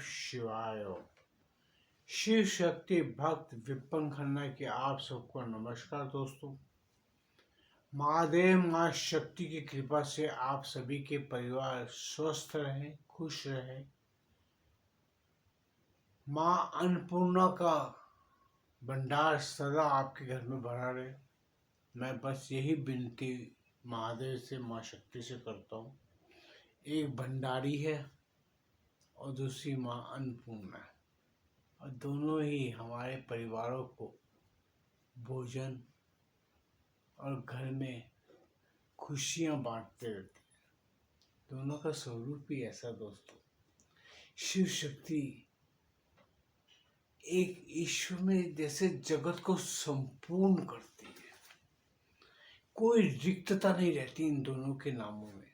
शिवाय। शिव शक्ति भक्त विपिन खन्ना के आप सबको नमस्कार दोस्तों। महादेव माँ शक्ति की कृपा से आप सभी के परिवार स्वस्थ रहें, खुश रहें। माँ अन्नपूर्णा का भंडार सदा आपके घर में भरा रहे। मैं बस यही विनती महादेव से, माँ शक्ति से करता हूँ। एक भंडारी है और दूसरी माँ अन्नपूर्णा है, और दोनों ही हमारे परिवारों को भोजन और घर में खुशियाँ बांटते रहते हैं। दोनों का स्वरूप ही ऐसा दोस्तों। शिव शक्ति एक ईश्वर में जैसे जगत को संपूर्ण करती है। कोई रिक्तता नहीं रहती इन दोनों के नामों में।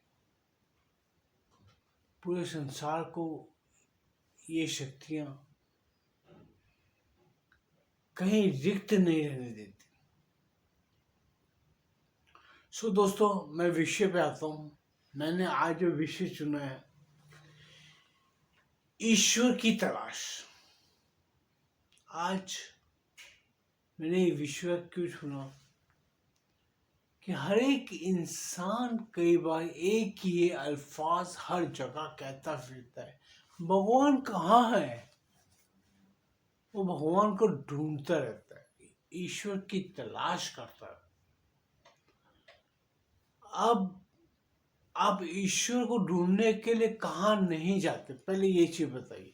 पूरे संसार को ये शक्तियां कहीं रिक्त नहीं रहने देती। सो दोस्तों, मैं विषय पे आता हूँ। मैंने आज जो विषय चुना है, ईश्वर की तलाश। आज मैंने ये विषय क्यों चुना कि हर एक इंसान कई बार एक ही ये अल्फाज हर जगह कहता फिरता है, भगवान कहाँ है। वो भगवान को ढूंढता रहता है, ईश्वर की तलाश करता है। अब ईश्वर को ढूंढने के लिए कहाँ नहीं जाते, पहले ये चीज बताइए।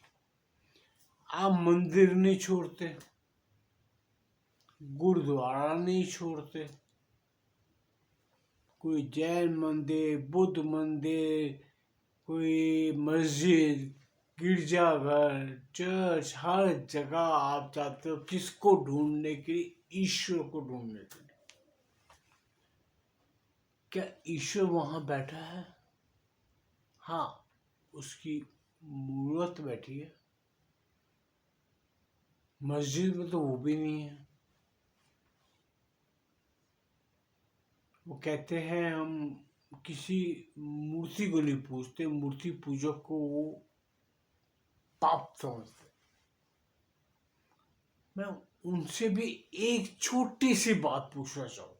आप मंदिर नहीं छोड़ते, गुरुद्वारा नहीं छोड़ते, कोई जैन मंदिर, बुद्ध मंदिर, कोई मस्जिद, गिरजाघर, चर्च, हर जगह आप जाते हो। किसको ढूंढने के लिए? ईश्वर को ढूंढने के लिए। क्या ईश्वर वहां बैठा है? हाँ, उसकी मूर्त बैठी है। मस्जिद में तो वो भी नहीं है। वो कहते हैं हम किसी मूर्ति को नहीं पूजते, मूर्ति पूजक को वो पाप समझते। मैं उनसे भी एक छोटी सी बात पूछना चाहूंगा।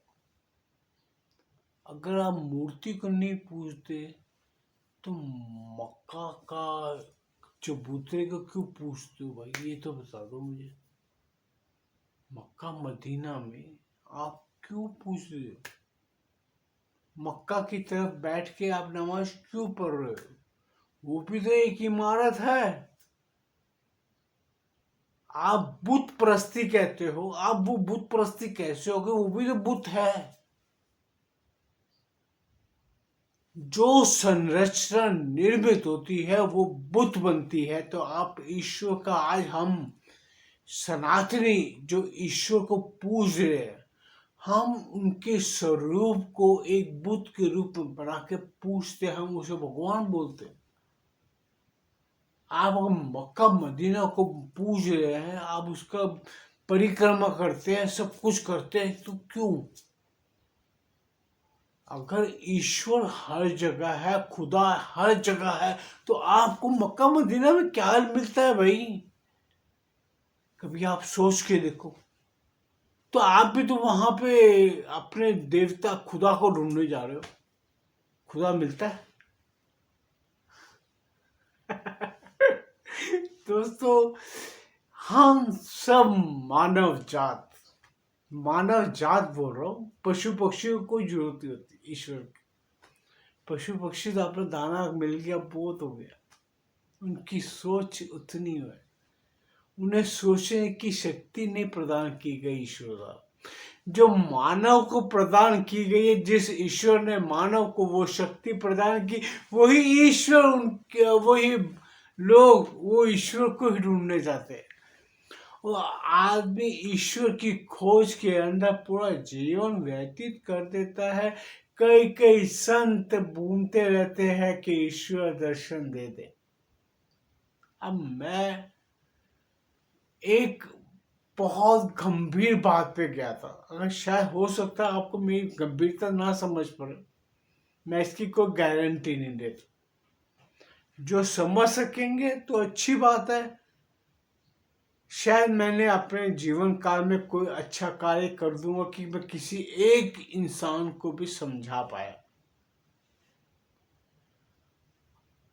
अगर आप मूर्ति को नहीं पूजते तो मक्का का चबूतरे को क्यों पूजते हो भाई? ये तो बता दो मुझे। मक्का मदीना में आप क्यों पूजते हो? मक्का की तरफ बैठ के आप नमाज क्यों पढ़ रहे हो? वो भी तो एक इमारत है। आप बुत परस्ती कहते हो, आप वो बुत परस्ती कैसे हो गए? वो भी तो बुत है। जो संरचना निर्मित होती है वो बुत बनती है। तो आप ईश्वर का, आज हम सनातनी जो ईश्वर को पूज रहे हैं, हम उनके स्वरूप को एक बुत के रूप में बना के पूजते, हम उसे भगवान बोलते हैं। आप अगर मक्का मदीना को पूज रहे हैं, आप उसका परिक्रमा करते हैं, सब कुछ करते हैं, तो क्यों? अगर ईश्वर हर जगह है, खुदा हर जगह है, तो आपको मक्का मदीना में क्या मिलता है भाई? कभी आप सोच के देखो। तो आप भी तो वहां पे अपने देवता खुदा को ढूंढने जा रहे हो। खुदा मिलता है? दोस्तों, हम सब मानव जात बोल रहा हूँ। पशु पक्षियों को कोई जरूरत नहीं होती ईश्वर की। पशु पक्षी तो अपना दाना मिल गया, बहुत हो गया। उनकी सोच उतनी है, उन्हें सोचने की शक्ति नहीं प्रदान की गई ईश्वर द्वारा। जो मानव को प्रदान की गई है, जिस ईश्वर ने मानव को वो शक्ति प्रदान की, वही ईश्वर, उनके वही लोग वो ईश्वर को ही ढूंढने जाते हैं। वो आदमी ईश्वर की खोज के अंदर पूरा जीवन व्यतीत कर देता है। कई कई संत घूमते रहते हैं कि ईश्वर दर्शन दे दे। अब मैं एक बहुत गंभीर बात पे गया था। अगर शायद हो सकता है आपको मेरी गंभीरता ना समझ पड़े, मैं इसकी कोई गारंटी नहीं देता। जो समझ सकेंगे तो अच्छी बात है, शायद मैंने अपने जीवन काल में कोई अच्छा कार्य कर दूंगा कि मैं किसी एक इंसान को भी समझा पाया।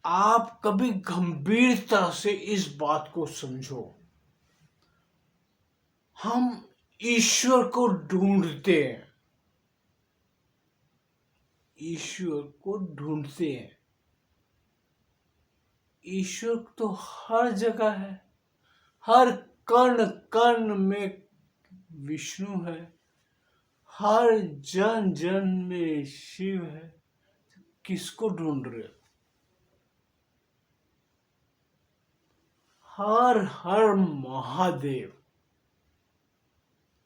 आप कभी गंभीरता से इस बात को समझो, हम ईश्वर को ढूंढते हैं, ईश्वर को ढूंढते हैं। ईश्वर तो हर जगह है, हर कण कण में विष्णु है, हर जन जन में शिव है। किसको ढूंढ रहे हो? हर हर महादेव।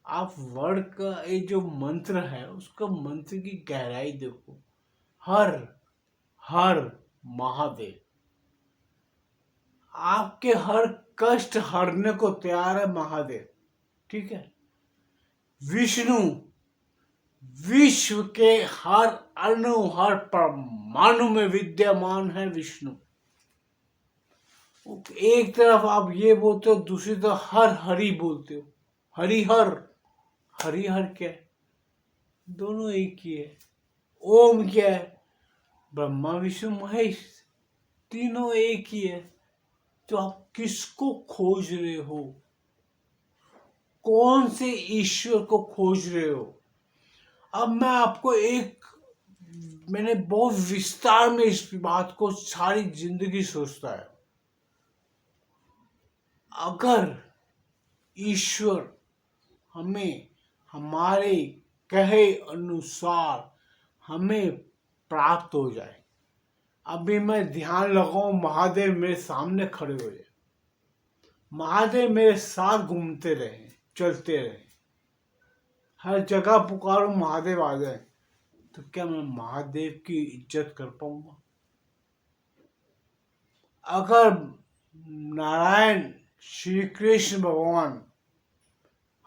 आप वर्ड का ये जो मंत्र है उसका मंत्र की गहराई देखो, हर हर महादेव। आपके हर कष्ट हरने को तैयार है महादेव, ठीक है। विष्णु विश्व के हर अणु हर परमाणु में विद्यमान है विष्णु। एक तरफ आप ये बोलते हो, दूसरी तरफ हर हरि बोलते हो। हरिहर, हरिहर क्या है? दोनों एक ही है। ओम क्या है? ब्रह्मा विष्णु महेश, तीनों एक ही है। तो आप किसको खोज रहे हो? कौन से ईश्वर को खोज रहे हो? अब मैं आपको मैंने बहुत विस्तार में इस बात को सारी जिंदगी सोचता है। अगर ईश्वर हमें हमारे कहे अनुसार हमें प्राप्त हो जाए, अभी मैं ध्यान लगाऊं महादेव मेरे सामने खड़े हो जाए, महादेव मेरे साथ घूमते रहे, चलते रहे, हर जगह पुकारूं महादेव आ जाए, तो क्या मैं महादेव की इज्जत कर पाऊंगा? अगर नारायण श्री कृष्ण भगवान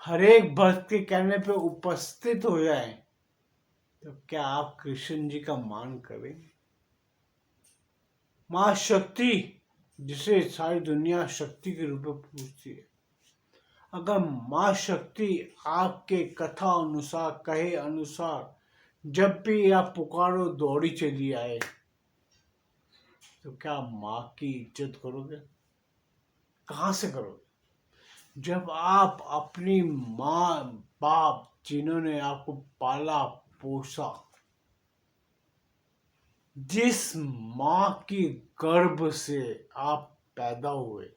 हर एक भक्त के कहने पे उपस्थित हो जाए, तो क्या आप कृष्ण जी का मान करेंगे? मां शक्ति, जिसे सारी दुनिया शक्ति के रूप में पूछती है, अगर मां शक्ति आपके कथा अनुसार कहे अनुसार जब भी आप पुकारो दौड़ी चली आए, तो क्या मां की इज्जत करोगे? कहां से करोगे? जब आप अपनी माँ बाप जिन्होंने आपको पाला पोसा, जिस माँ की गर्भ से आप पैदा हुए,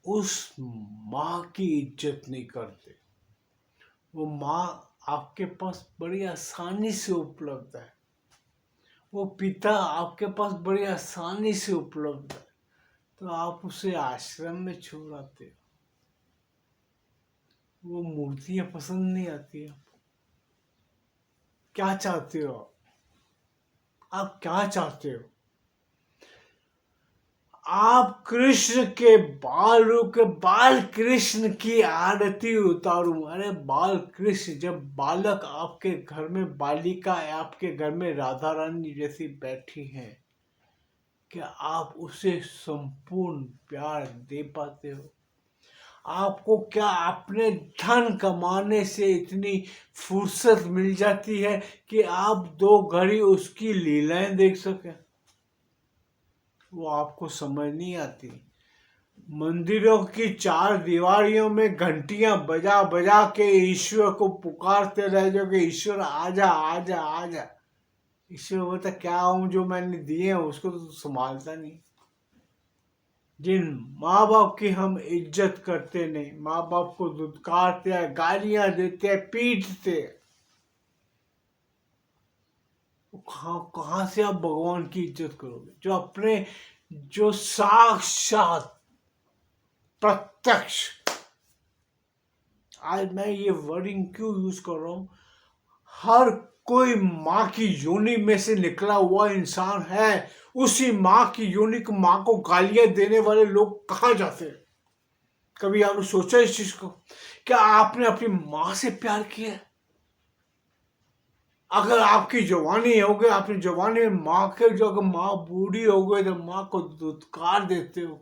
उस माँ की इज्जत नहीं करते। वो माँ आपके पास बड़ी आसानी से उपलब्ध है, वो पिता आपके पास बड़ी आसानी से उपलब्ध है, तो आप उसे आश्रम में छोड़ आते हो। वो मूर्तियां पसंद नहीं आती आपको। क्या चाहते हो आप क्या चाहते हो? आप कृष्ण के बाल कृष्ण की आरती उतारूं। अरे बाल कृष्ण, जब बालक आपके घर में, बालिका आपके घर में राधा रानी जैसी बैठी है, क्या आप उसे संपूर्ण प्यार दे पाते हो? आपको क्या अपने धन कमाने से इतनी फुर्सत मिल जाती है कि आप 2 घड़ी उसकी लीलाएं देख सकें? वो आपको समझ नहीं आती। मंदिरों की 4 दीवारियों में घंटियां बजा बजा के ईश्वर को पुकारते रह जाओगे, ईश्वर आजा आजा आजा। ईश्वर बोलता क्या हूं, जो मैंने दिए हैं उसको तो संभालता नहीं। जिन माँ बाप की हम इज्जत करते नहीं, माँ बाप को दुत्कारते हैं, गालियां देते हैं, पीटते हैं, कहां से आप भगवान की इज्जत करोगे? जो साक्षात प्रत्यक्ष, आज मैं ये वर्डिंग क्यों यूज कर रहा हूं, हर कोई माँ की योनि में से निकला हुआ इंसान है। उसी माँ की योनि को, माँ को गालियां देने वाले लोग कहाँ जाते हैं? कभी आपने सोचा इस चीज को? क्या आपने अपनी माँ से प्यार किया? अगर आपकी जवानी हो गई, आपने जवानी में माँ के जो अगर माँ बूढ़ी हो गई तो माँ को दुत्कार देते हो,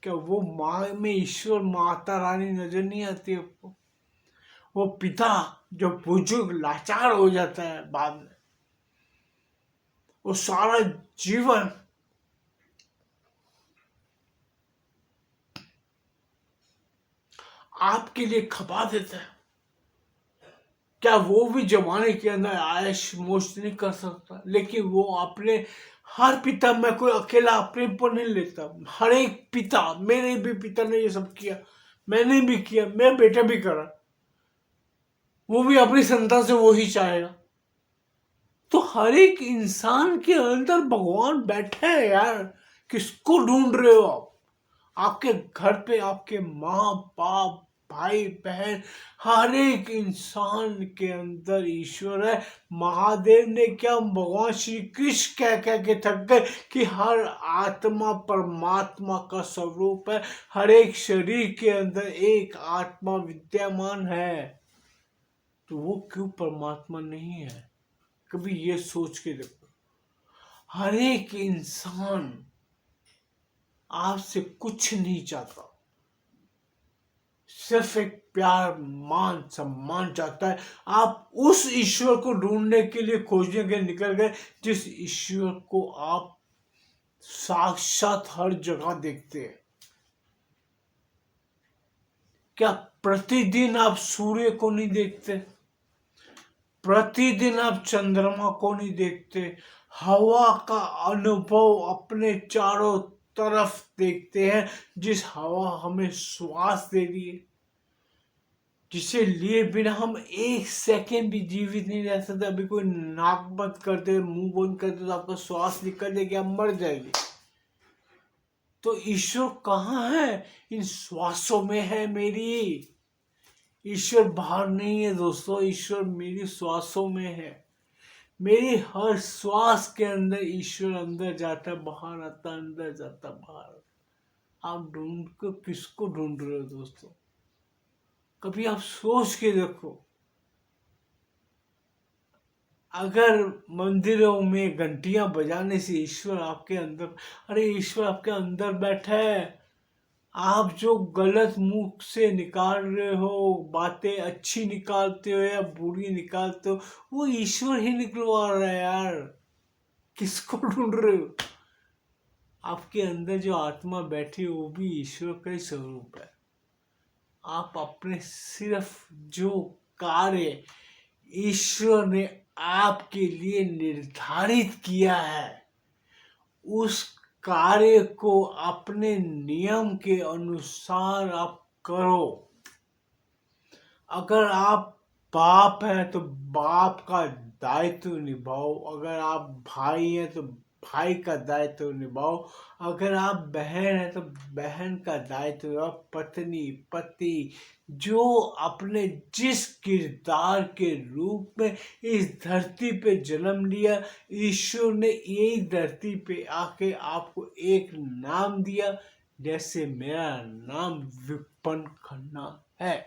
क्या वो माँ में ईश्वर माता रानी नजर नहीं आती आपको? वो पिता जो बुजुर्ग लाचार हो जाता है बाद में, वो सारा जीवन आपके लिए खपा देता है, क्या वो भी जमाने के अंदर आयश मोश नहीं कर सकता? लेकिन वो अपने, हर पिता, मैं कोई अकेला अपने पर नहीं लेता, हर एक पिता, मेरे भी पिता ने ये सब किया, मैंने भी किया, मेरा बेटा भी करा, वो भी अपनी संतान से वही चाहेगा। तो हर एक इंसान के अंदर भगवान बैठे हैं यार। किसको ढूंढ रहे हो आप? आपके घर पे आपके माँ बाप भाई बहन, हर एक इंसान के अंदर ईश्वर है। महादेव ने क्या, भगवान श्री कृष्ण कह कह के थक गए कि हर आत्मा परमात्मा का स्वरूप है, हर एक शरीर के अंदर एक आत्मा विद्यमान है, तो वो क्यों परमात्मा नहीं है? कभी ये सोच के देखो। हर एक इंसान आपसे कुछ नहीं चाहता, सिर्फ एक प्यार मान सम्मान चाहता है। आप उस ईश्वर को ढूंढने के लिए खोजने के निकल गए, जिस ईश्वर को आप साक्षात हर जगह देखते हैं। क्या प्रतिदिन आप सूर्य को नहीं देखते? प्रतिदिन आप चंद्रमा को नहीं देखते? हवा का अनुभव अपने चारों तरफ देखते हैं, जिस हवा हमें श्वास दे रही है, जिसे लिए बिना हम एक सेकेंड भी जीवित नहीं रह सकते। अभी कोई नाक बंद कर दे, मुंह बंद कर दे तो आपका श्वास निकल जाएगी, आप मर जाएंगे। तो ईश्वर कहाँ है? इन श्वासों में है मेरी। ईश्वर बाहर नहीं है दोस्तों, ईश्वर मेरी श्वासों में है। मेरी हर श्वास के अंदर ईश्वर अंदर जाता, बाहर आता, अंदर जाता, बाहर। आप ढूंढ को किसको ढूंढ रहे हो दोस्तों? कभी आप सोच के देखो। अगर मंदिरों में घंटियां बजाने से ईश्वर आपके अंदर, अरे ईश्वर आपके अंदर बैठा है। आप जो गलत मुख से निकाल रहे हो बातें, अच्छी निकालते हो या बुरी निकालते हो, वो ईश्वर ही निकलवा रहा है यार। किसको ढूंढ रहे हो? आपके अंदर जो आत्मा बैठी है वो भी ईश्वर का ही स्वरूप है। आप अपने सिर्फ जो कार्य ईश्वर ने आपके लिए निर्धारित किया है, उस कार्य को अपने नियम के अनुसार आप करो। अगर आप बाप हैं तो बाप का दायित्व निभाओ, अगर आप भाई हैं तो भाई का दायित्व निभाओ, अगर आप बहन हैं तो बहन का दायित्व निभाओ, पत्नी पति, जो अपने जिस किरदार के रूप में इस धरती पे जन्म लिया, ईश्वर ने यही धरती पे आके आपको एक नाम दिया, जैसे मेरा नाम विपन खन्ना है।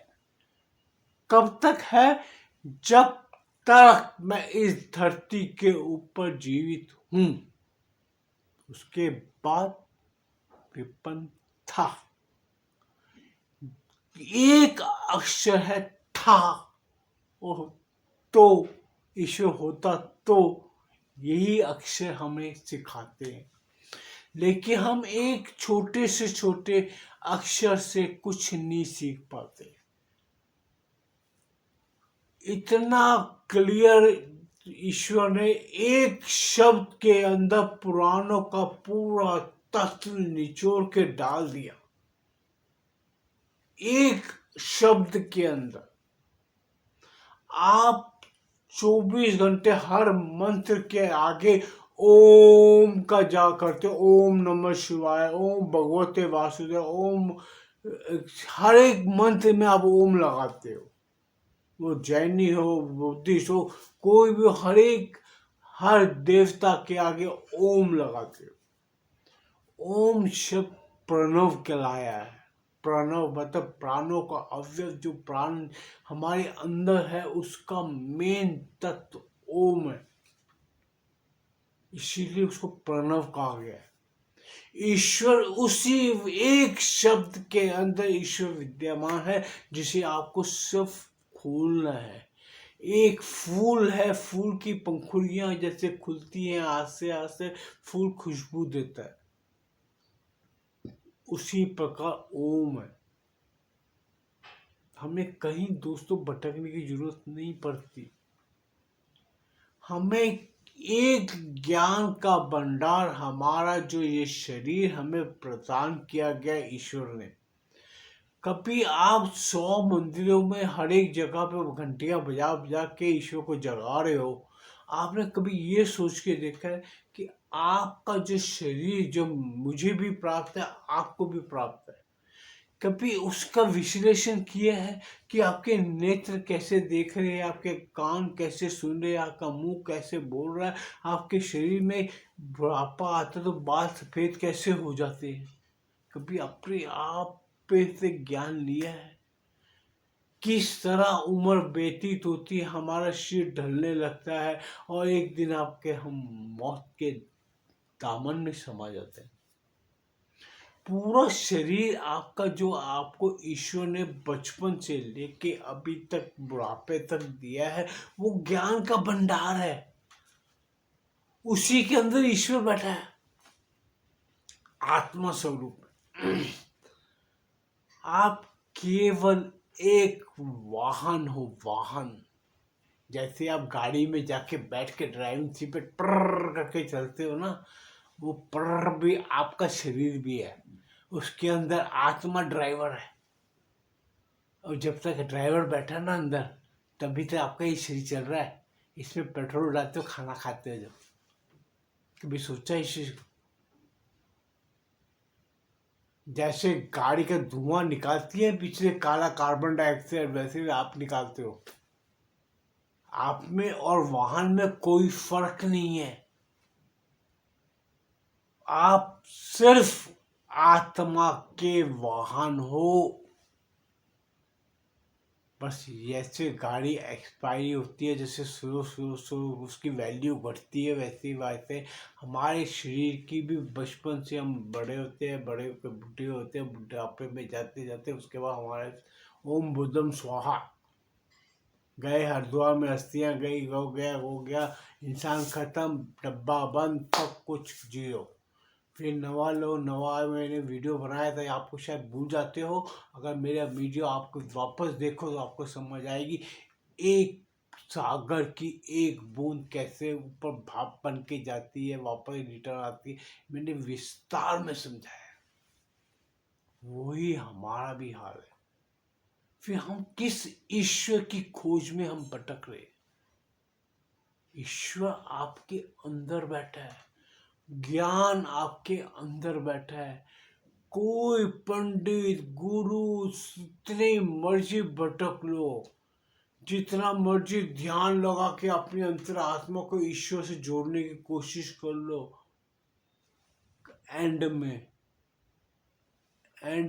कब तक है? जब तक मैं इस धरती के ऊपर जीवित हूं। उसके बाद विपन था। एक अक्षर है था। ओह, तो ईश्वर होता तो यही अक्षर हमें सिखाते हैं। लेकिन हम एक छोटे से छोटे अक्षर से कुछ नहीं सीख पाते। इतना क्लियर ईश्वर ने एक शब्द के अंदर पुराणों का पूरा तत्व निचोड़ के डाल दिया। एक शब्द के अंदर आप 24 घंटे हर मंत्र के आगे ओम का जाप करते हो। ओम नमः शिवाय, ओम भगवते वासुदेव, ओम। हर एक मंत्र में आप ओम लगाते हो। वो जैनी हो, बुद्धिस्ट हो, कोई भी, हर देवता के आगे ओम लगाते हो। ओम शब्द प्रणव कहलाया है। प्रणव मतलब प्राणों का अवयव, जो प्राण हमारे अंदर है उसका मेन तत्व ओम है, इसीलिए उसको प्रणव कहा गया है। ईश्वर उसी एक शब्द के अंदर ईश्वर विद्यमान है, जिसे आपको सिर्फ खोलना है। एक फूल है, फूल की पंखुड़ियां जैसे खुलती हैं आस्ते आस्ते, फूल खुशबू देता है, उसी प्रकार ओम है। हमें कहीं दोस्तों भटकने की जरूरत नहीं पड़ती। हमें एक ज्ञान का भंडार, हमारा जो ये शरीर हमें प्रदान किया गया ईश्वर ने। कभी आप 100 मंदिरों में हर एक जगह पे घंटियां बजा बजा के ईश्वर को जगा रहे हो, आपने कभी ये सोच के देखा है कि आपका जो शरीर जो मुझे भी प्राप्त है, आपको भी प्राप्त है? कभी उसका विश्लेषण किया है कि आपके नेत्र कैसे देख रहे हैं, आपके कान कैसे सुन रहे हैं, आपका मुंह कैसे बोल रहा है, आपके शरीर में बुढ़ापा आता है तो बाल सफेद कैसे हो जाते हैं? कभी अपने आप पे से ज्ञान लिया है? किस तरह उम्र व्यतीत होती है, हमारा शरीर ढलने लगता है और एक दिन आपके हम मौत के दामन में समा जाते हैं। पूरा शरीर आपका जो आपको ईश्वर ने बचपन से लेके अभी तक बुढ़ापे तक दिया है, वो ज्ञान का भंडार है। उसी के अंदर ईश्वर बैठा है आत्मा स्वरूप। आप केवल एक वाहन हो, वाहन। जैसे आप गाड़ी में जाके बैठ के ड्राइविंग सीट पे ट्रर करके चलते हो ना, वो ट्रर भी आपका शरीर भी है, उसके अंदर आत्मा ड्राइवर है। और जब तक ड्राइवर बैठा ना अंदर, तभी तक आपका ये शरीर चल रहा है। इसमें पेट्रोल डालते हो, खाना खाते हो, जब कभी सोचा इस चीज को? जैसे गाड़ी का धुआं निकालती है पीछे काला कार्बन डाइऑक्साइड, वैसे भी आप निकालते हो। आप में और वाहन में कोई फर्क नहीं है। आप सिर्फ आत्मा के वाहन हो। बस जैसे गाड़ी एक्सपायरी होती है, जैसे शुरू उसकी वैल्यू घटती है, वैसे वैसे हमारे शरीर की भी बचपन से हम बड़े होते हैं, बड़े होकर बूढ़े होते हैं, बुढ़ापे में जाते जाते उसके बाद हमारे ओम बुद्धम स्वाहा, गए हरिद्वार में अस्थियां गई, हो गया इंसान खत्म, डब्बा बंद, सब कुछ जीरो। फिर नवा लो, नवा मैंने वीडियो बनाया था, आपको शायद भूल जाते हो। अगर मेरा वीडियो आपको वापस देखो तो आपको समझ आएगी एक सागर की एक बूंद कैसे ऊपर भाप बन के जाती है, वापस रिटर्न आती है। मैंने विस्तार में समझाया। वही हमारा भी हाल है। फिर हम किस ईश्वर की खोज में हम भटक रहे? ईश्वर आपके अंदर बैठा है, ज्ञान आपके अंदर बैठा है। कोई पंडित गुरु जितने मर्जी भटक लो, जितना मर्जी ध्यान लगा के अपनी अंतरात्मा को ईश्वर से जोड़ने की कोशिश कर लो, एंड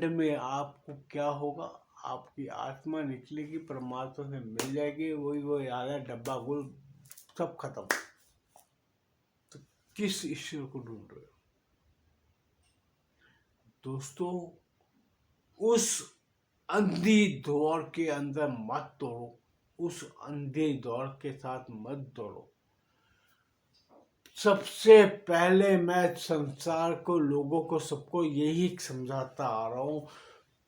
में आपको क्या होगा? आपकी आत्मा निकलेगी, परमात्मा से मिल जाएगी, वही आधा डब्बा गुल, सब खत्म। तो किस ईश्वर को ढूंढ रहे हो दोस्तों? उस अंधी दौड़ के अंदर मत दौड़ो, उस अंधे दौड़ के साथ मत दौड़ो। सबसे पहले मैं संसार को, लोगों को, सबको यही समझाता आ रहा हूं,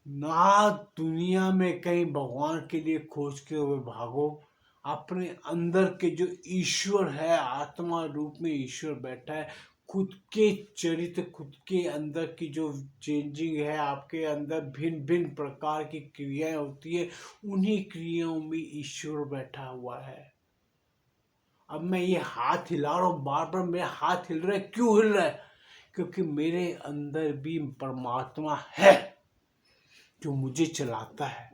ना दुनिया में कहीं भगवान के लिए खोज के हुए भागो। अपने अंदर के जो ईश्वर है, आत्मा रूप में ईश्वर बैठा है, खुद के चरित्र, खुद के अंदर की जो चेंजिंग है, आपके अंदर भिन्न भिन्न प्रकार की क्रियाएं होती है, उन्हीं क्रियाओं में ईश्वर बैठा हुआ है। अब मैं ये हाथ हिला रहा हूँ, बार बार मेरा हाथ हिल रहा है, क्यों हिल रहा है? क्योंकि मेरे अंदर भी परमात्मा है जो मुझे चलाता है।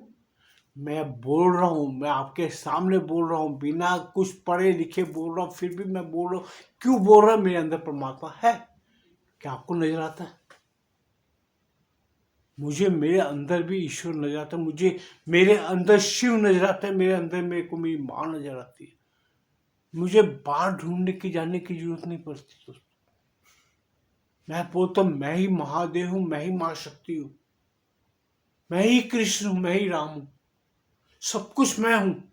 मैं बोल रहा हूँ, मैं आपके सामने बोल रहा हूँ, बिना कुछ पढ़े लिखे बोल रहा हूँ, फिर भी मैं बोल रहा हूँ। क्यों बोल रहा है? मेरे अंदर परमात्मा है। क्या आपको नजर आता है? मुझे मेरे अंदर भी ईश्वर नजर आता है, मुझे मेरे अंदर शिव नजर आता है, मेरे अंदर मेरे को मेरी माँ नजर आती है। मुझे बाहर ढूंढने की जाने की जरूरत नहीं पड़ती दोस्तों। मैं बोलता हूँ मैं ही महादेव हूँ, मैं ही माँ शक्ति हूँ, मैं ही कृष्ण हूँ, मैं ही राम हूँ, सब कुछ मैं हूँ।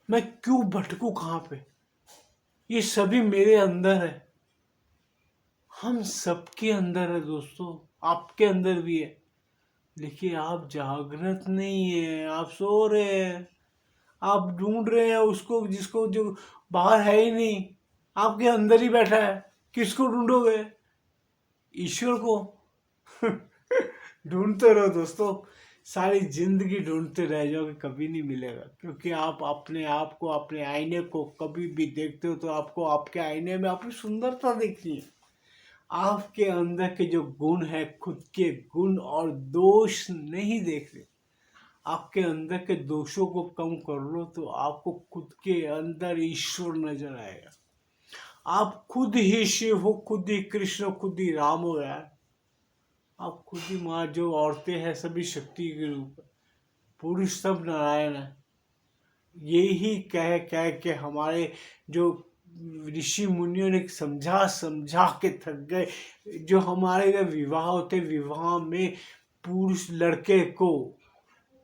मैं क्यों भटकूं कहाँ पे? ये सभी मेरे अंदर है। हम सबके अंदर है दोस्तों, आपके अंदर भी है। लेकिन आप जागृत नहीं है, आप सो रहे हैं, आप ढूंढ रहे हैं उसको जिसको जो बाहर है ही नहीं, आपके अंदर ही बैठा है। किसको ढूंढोगे? ईश्वर को। ढूंढते रहो दोस्तों, सारी जिंदगी ढूंढते रह जाओगे, कभी नहीं मिलेगा। क्योंकि आप अपने आप को, अपने आईने को कभी भी देखते हो तो आपको आपके आईने में अपनी सुंदरता देखनी है। आपके अंदर के जो गुण है, खुद के गुण और दोष नहीं देखने। आपके अंदर के दोषों को कम कर लो तो आपको खुद के अंदर ईश्वर नजर आएगा। आप खुद ही शिव हो, खुद ही कृष्ण हो, खुद ही राम हो यार। आप खुद ही माँ, जो औरतें हैं सभी शक्ति के रूप है, पुरुष सब नारायण है। यही कह कह के हमारे जो ऋषि मुनियों ने समझा समझा के थक गए। जो हमारे जो विवाह होते, विवाह में पुरुष लड़के को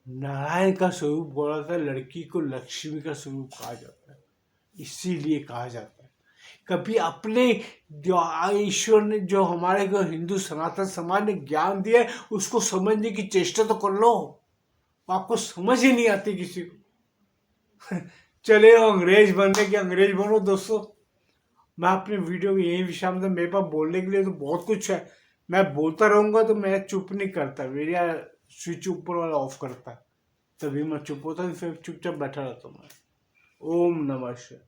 नारायण का स्वरूप बोला जाता है, लड़की को लक्ष्मी का स्वरूप कहा जाता है। इसीलिए कहा जाता है। कभी अपने जो ईश्वर ने, जो हमारे को हिंदू सनातन समाज ने ज्ञान दिया है, उसको समझने की चेष्टा तो कर लो। आपको समझ ही नहीं आती किसी को। चले हो अंग्रेज बनने के, अंग्रेज बनो दोस्तों। मैं अपनी वीडियो में यही विषय में, मेरे पास बोलने के लिए तो बहुत कुछ है। मैं बोलता रहूंगा तो मैं चुप नहीं करता, मेरा स्विच ऊपर वाला ऑफ करता है, तभी मैं चुप होता, फिर चुपचाप बैठा रहता हूँ मैं। ओम नमः शिवाय।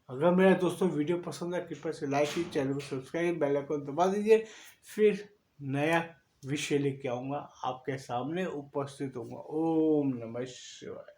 अगर मेरा दोस्तों वीडियो पसंद है, कृपया से लाइक कीजिए, चैनल को सब्सक्राइब, बेल आइकन दबा दीजिए। फिर नया विषय लेके आऊँगा, आपके सामने उपस्थित होऊंगा। ओम नमः शिवाय।